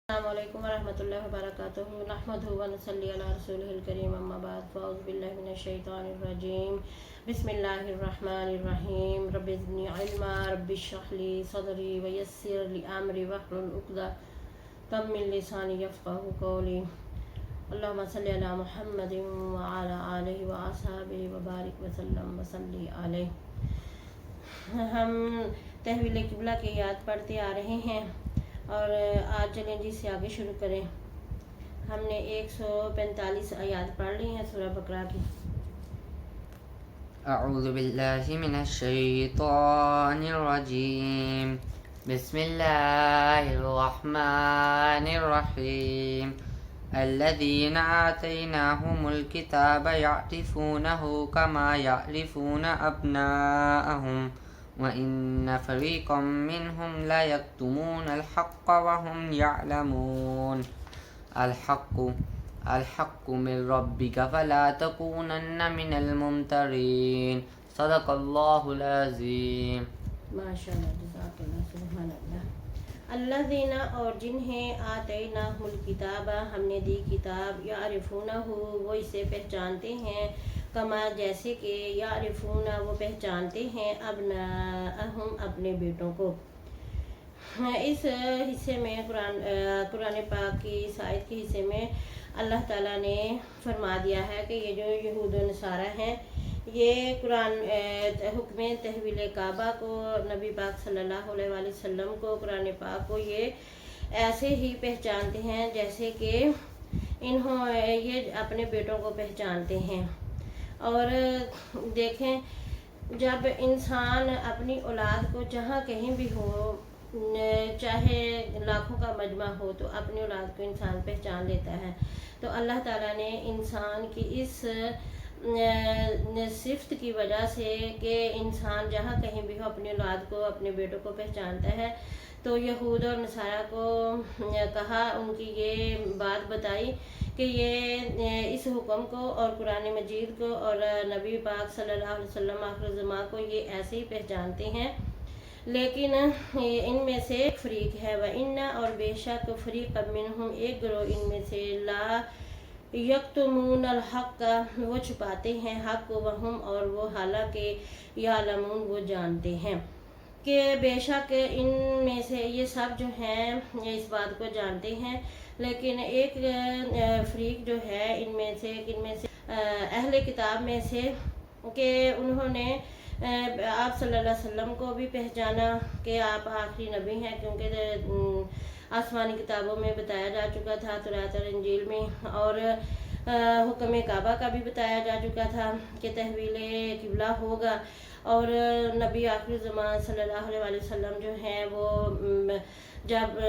السلام علیکم ورحمۃ اللہ وبرکاتہ نحمدہ ونصلی علی رسولہ الکریم اما بعد فاعوذ باللہ من الشیطان الرجیم بسم اللہ الرحمن الرحیم رب زدنی علما رب اشرح لی صدری ویسر لی امری واحلل عقدۃ من لسانی یفقہوا قولی اللہم صلی علی محمد وعلی آلہ واصحابہ وبارک وسلم وصلی علیہ۔ ہم تحویل قبلہ کی یاد پڑھتے آ رہے ہیں اور آج چلیں جی سے آگے شروع کریں۔ ہم نے 145 آیات پڑھ لی ہیں سورہ بقرہ کی۔ اعوذ باللہ من الشیطان الرجیم بسم اللہ الرحمن الرحیم الذین آتیناہم الکتاب یعرفونہ کما یعرفون ابناءہم وَإِنَّ فَرِيقًا مِّنْهُمْ لَيَكْتُمُونَ الْحَقَّ وَهُمْ يَعْلَمُونَ الْحَقُّ مِنْ رَبِّكَ فَلَا تَكُونَنَّ مِنَ الْمُمْتَرِينَ صدق اللہ العظیم۔ ماشاءاللہ، جزاک اللہ، سبحان اللہ۔ الذین، اور جنہیں آتیناہم الکتاب، ہم نے دی کتاب، یعرفونہ، وہ اسے پہچانتے ہیں، کما، جیسے کہ، یعرفون، وہ پہچانتے ہیں، ابناءہم، اپنے بیٹوں کو۔ اس حصے میں قرآن پاک کی اس آیت کے حصے میں اللہ تعالیٰ نے فرما دیا ہے کہ یہ جو یہود و نصارہ ہیں، یہ قرآن حکم تحویل کعبہ کو، نبی پاک صلی اللہ علیہ وآلہ وسلم کو، قرآن پاک کو یہ ایسے ہی پہچانتے ہیں جیسے کہ یہ اپنے بیٹوں کو پہچانتے ہیں۔ اور دیکھیں، جب انسان اپنی اولاد کو جہاں کہیں بھی ہو، چاہے لاکھوں کا مجمع ہو، تو اپنی اولاد کو انسان پہچان لیتا ہے۔ تو اللہ تعالیٰ نے انسان کی اس صفت کی وجہ سے کہ انسان جہاں کہیں بھی ہو اپنی اولاد کو، اپنے بیٹوں کو پہچانتا ہے، تو یہود اور نصارہ کو کہا، ان کی یہ بات بتائی کہ یہ اس حکم کو اور قرآن مجید کو اور نبی پاک صلی اللہ علیہ وسلم آخر الزماں کو یہ ایسے ہی پہچانتے ہیں، لیکن ان میں سے ایک فریق ہے، وَإِنَّ، اور بے شک، فریق منہم، ایک گروہ ان میں سے، لا یکتمون الحق، وہ چھپاتے ہیں حق، وہم، اور وہ حالانکہ، یعلمون، وہ جانتے ہیں کہ بے شک ان میں سے یہ سب جو ہیں اس بات کو جانتے ہیں، لیکن ایک فریق جو ہے ان میں سے اہل کتاب میں سے، کہ انہوں نے آپ صلی اللہ علیہ وسلم کو بھی پہچانا کہ آپ آخری نبی ہیں، کیونکہ آسمانی کتابوں میں بتایا جا چکا تھا، توراۃ اور انجیل میں، اور حکم کعبہ کا بھی بتایا جا چکا تھا کہ تحویل قبلہ ہوگا، اور نبی آخر زمان صلی اللہ علیہ وآلہ وسلم جو ہیں وہ جب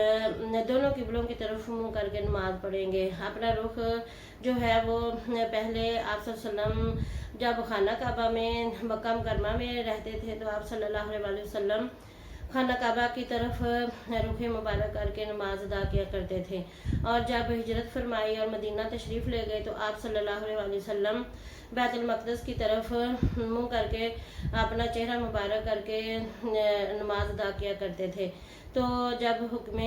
دونوں قبلوں کی طرف منہ کر کے نماز پڑھیں گے، اپنا رخ جو ہے وہ پہلے آپ صلی اللہ علیہ وسلم جب خانہ کعبہ میں، مکہ مکرمہ میں رہتے تھے، تو آپ صلی اللہ علیہ وآلہ وسلم خانہ کعبہ کی طرف رخ مبارک کر کے نماز ادا کیا کرتے تھے، اور جب ہجرت فرمائی اور مدینہ تشریف لے گئے تو آپ صلی اللہ علیہ وآلہ وسلم بیت المقدس کی طرف منہ کر کے اپنا چہرہ مبارک کر کے نماز ادا کیا کرتے تھے۔ تو جب حکم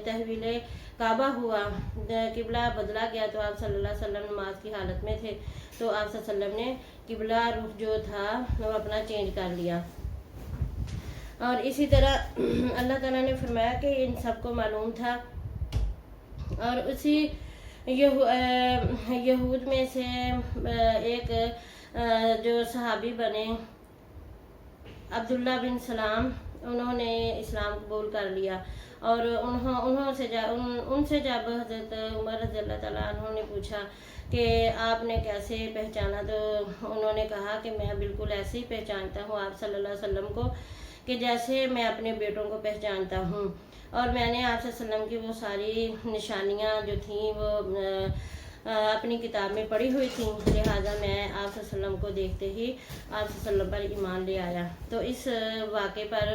تحویل کعبہ ہوا، قبلہ بدلا گیا، تو آپ صلی اللہ علیہ وسلم نماز کی حالت میں تھے، تو آپ صلی اللہ علیہ وسلم نے قبلہ رخ جو تھا وہ اپنا چینج کر لیا۔ اور اسی طرح اللہ تعالیٰ نے فرمایا کہ ان سب کو معلوم تھا، اور اسی یہود میں سے ایک جو صحابی بنے عبداللہ بن سلام، انہوں نے اسلام قبول کر لیا، اور ان سے جب حضرت عمر رضی اللہ تعالیٰ عنہ نے پوچھا کہ آپ نے کیسے پہچانا، تو انہوں نے کہا کہ میں بالکل ایسے ہی پہچانتا ہوں آپ صلی اللہ علیہ وسلم کو کہ جیسے میں اپنے بیٹوں کو پہچانتا ہوں، اور میں نے آپ صلی اللہ علیہ وسلم کی وہ ساری نشانیاں جو تھیں وہ اپنی کتاب میں پڑھی ہوئی تھیں، لہٰذا میں آپ صلی اللہ علیہ وسلم کو دیکھتے ہی آپ صلی اللہ علیہ وسلم پر ایمان لے آیا۔ تو اس واقعے پر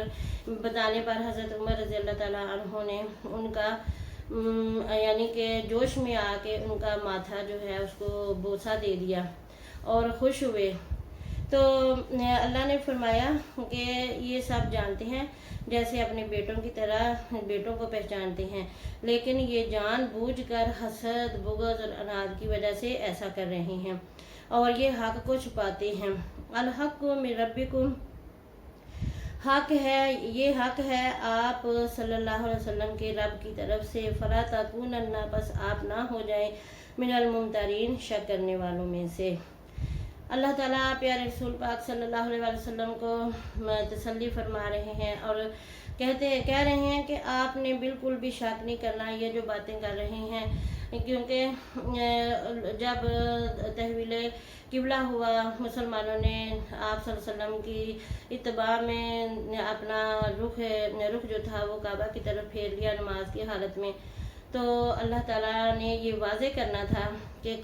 بتانے پر حضرت عمر رضی اللہ تعالیٰ عنہ نے ان کا یعنی کہ جوش میں آ کے ان کا ماتھا جو ہے اس کو بوسہ دے دیا اور خوش ہوئے۔ تو اللہ نے فرمایا کہ یہ سب جانتے ہیں جیسے اپنے بیٹوں کی طرح بیٹوں کو پہچانتے ہیں، لیکن یہ جان بوجھ کر حسد، بغض اور اناد کی وجہ سے ایسا کر رہے ہیں اور یہ حق کو چھپاتے ہیں۔ الحق من ربکم، حق ہے، یہ حق ہے آپ صلی اللہ علیہ وسلم کے رب کی طرف سے، فلا تکونن، بس آپ نہ ہو جائیں، من الممترین، شک کرنے والوں میں سے۔ اللہ تعالیٰ پیارے رسول پاک صلی اللہ علیہ وسلم کو تسلی فرما رہے ہیں اور کہہ رہے ہیں کہ آپ نے بالکل بھی شک نہیں کرنا یہ جو باتیں کر رہے ہیں، کیونکہ جب تحویل قبلہ ہوا، مسلمانوں نے آپ صلی اللہ علیہ وسلم کی اتباع میں اپنا رخ جو تھا وہ کعبہ کی طرف پھیر لیا نماز کی حالت میں، تو اللہ تعالیٰ نے یہ واضح کرنا تھا کہ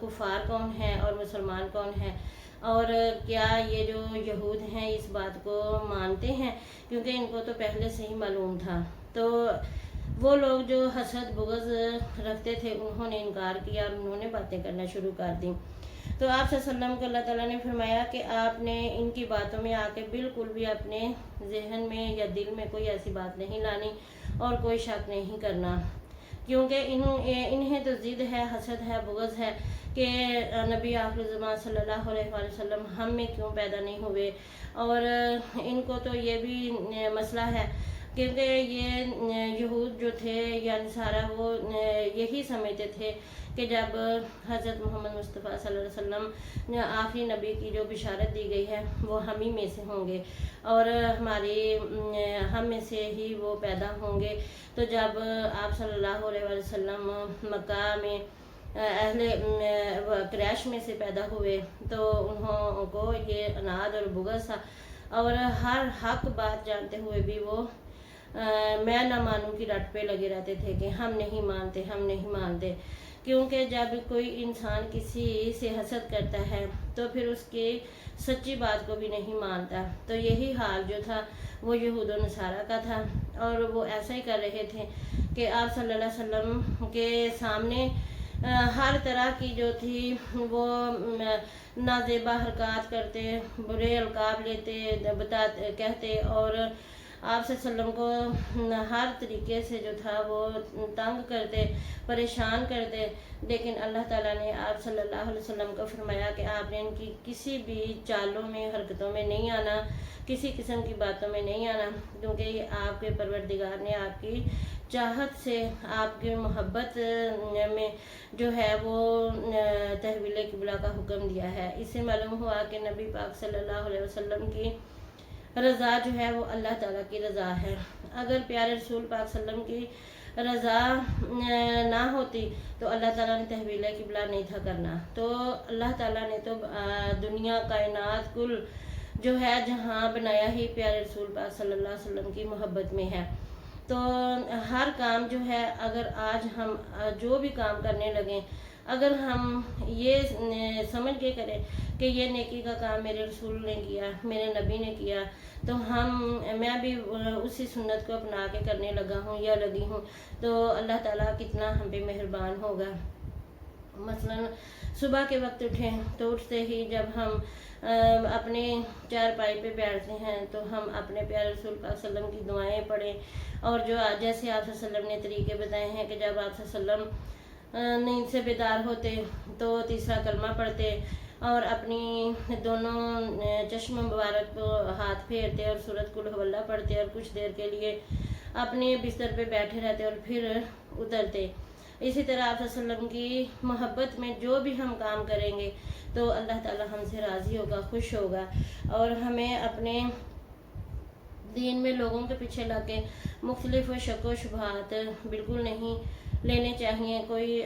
کفار کون ہے اور مسلمان کون ہے، اور کیا یہ جو یہود ہیں اس بات کو مانتے ہیں، کیونکہ ان کو تو پہلے سے ہی معلوم تھا۔ تو وہ لوگ جو حسد بغض رکھتے تھے انہوں نے انکار کیا اور انہوں نے باتیں کرنا شروع کر دی۔ تو آپ صلی اللہ علیہ وسلم کو اللہ تعالیٰ نے فرمایا کہ آپ نے ان کی باتوں میں آ کے بالکل بھی اپنے ذہن میں یا دل میں کوئی ایسی بات نہیں لانی اور کوئی شک نہیں کرنا، کیونکہ انہیں تو ضد ہے، حسد ہے، بغض ہے کہ نبی آخر زمان صلی اللہ علیہ وسلم ہم میں کیوں پیدا نہیں ہوئے، اور ان کو تو یہ بھی مسئلہ ہے کیونکہ یہ یہود جو تھے یا نصارہ وہ یہی سمجھتے تھے کہ جب حضرت محمد مصطفیٰ صلی اللہ علیہ وسلم آخری نبی کی جو بشارت دی گئی ہے وہ ہم ہی میں سے ہوں گے اور ہم میں سے ہی وہ پیدا ہوں گے۔ تو جب آپ صلی اللہ علیہ وسلم مکہ میں اہل قریش میں سے پیدا ہوئے تو انہوں کو یہ اناد اور بغض تھا، اور ہر حق بات جانتے ہوئے بھی وہ میں نہ مانوں کی رٹ پہ لگے رہتے تھے کہ ہم نہیں مانتے، ہم نہیں مانتے، کیونکہ جب کوئی انسان کسی سے حسد کرتا ہے تو پھر اس کی سچی بات کو بھی نہیں مانتا۔ تو یہی حال جو تھا وہ یہود و نصارہ کا تھا، اور وہ ایسا ہی کر رہے تھے کہ آپ صلی اللہ علیہ وسلم کے سامنے ہر طرح کی جو تھی وہ نازیبا حرکات کرتے، برے القاب لیتے، کہتے، اور آپ صلی اللہ علیہ وسلم کو ہر طریقے سے جو تھا وہ تنگ کرتے، پریشان کرتے، لیکن اللہ تعالیٰ نے آپ صلی اللہ علیہ وسلم کو فرمایا کہ آپ نے ان کی کسی بھی چالوں میں، حرکتوں میں نہیں آنا، کسی قسم کی باتوں میں نہیں آنا، کیونکہ یہ آپ کے پروردگار نے آپ کی چاہت سے، آپ کی محبت میں جو ہے وہ تحویل قبلہ کا حکم دیا ہے۔ اس سے معلوم ہوا کہ نبی پاک صلی اللہ علیہ وسلم کی رضا جو ہے وہ اللہ تعالیٰ کی رضا ہے۔ اگر پیارے رسول پاک صلی اللہ علیہ وسلم کی رضا نہ ہوتی تو اللہ تعالیٰ نے تحویل قبلہ نہیں تھا کرنا۔ تو اللہ تعالیٰ نے تو دنیا، کائنات کل جو ہے جہاں بنایا ہی پیارے رسول پاک صلی اللہ علیہ وسلم کی محبت میں ہے۔ تو ہر کام جو ہے اگر آج ہم جو بھی کام کرنے لگیں، اگر ہم یہ سمجھ کے کریں کہ یہ نیکی کا کام میرے رسول نے کیا، میرے نبی نے کیا، تو میں بھی اسی سنت کو اپنا کے کرنے لگا ہوں یا لگی ہوں، تو اللہ تعالیٰ کتنا ہم پہ مہربان ہوگا۔ مثلا صبح کے وقت اٹھیں تو اٹھتے ہی جب ہم اپنے چارپائی پہ بیٹھتے ہیں تو ہم اپنے پیارے رسول پاک صلی اللہ علیہ وسلم کی دعائیں پڑھیں، اور جو جیسے آپ صلی اللہ علیہ وسلم نے طریقے بتائے ہیں کہ جب آپ صلی اللہ علیہ وسلم نیند سے بیدار ہوتے تو تیسرا کلمہ پڑھتے اور اپنی دونوں چشم مبارک کو ہاتھ پھیرتے اور سورۃ قل ھو اللہ پڑھتے اور کچھ دیر کے لیے اپنے بستر پہ بیٹھے رہتے اور پھر اترتے۔ اسی طرح آپ صلی اللہ علیہ وسلم کی محبت میں جو بھی ہم کام کریں گے تو اللہ تعالیٰ ہم سے راضی ہوگا، خوش ہوگا، اور ہمیں اپنے دین میں لوگوں کے پیچھے لگ کے مختلف شک و شبہات بالکل نہیں لینے چاہیے۔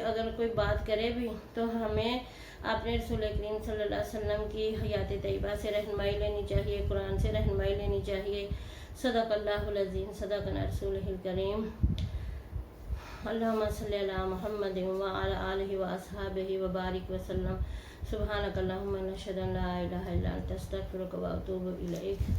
اگر کوئی بات کرے بھی تو ہمیں اپنے رسول کریم صلی اللہ علیہ وسلم کی حیات طیبہ سے رہنمائی لینی چاہیے، قرآن سے رہنمائی لینی چاہیے۔ صدق اللہ العظیم، صدقنا رسولہ الکریم۔ اللہم صلی علی محمد وعلی آلہ واصحابہ وبارک وسلم۔ سبحانک اللہم نشہد ان لا الہ الا انت استغفرک واتوب الیک۔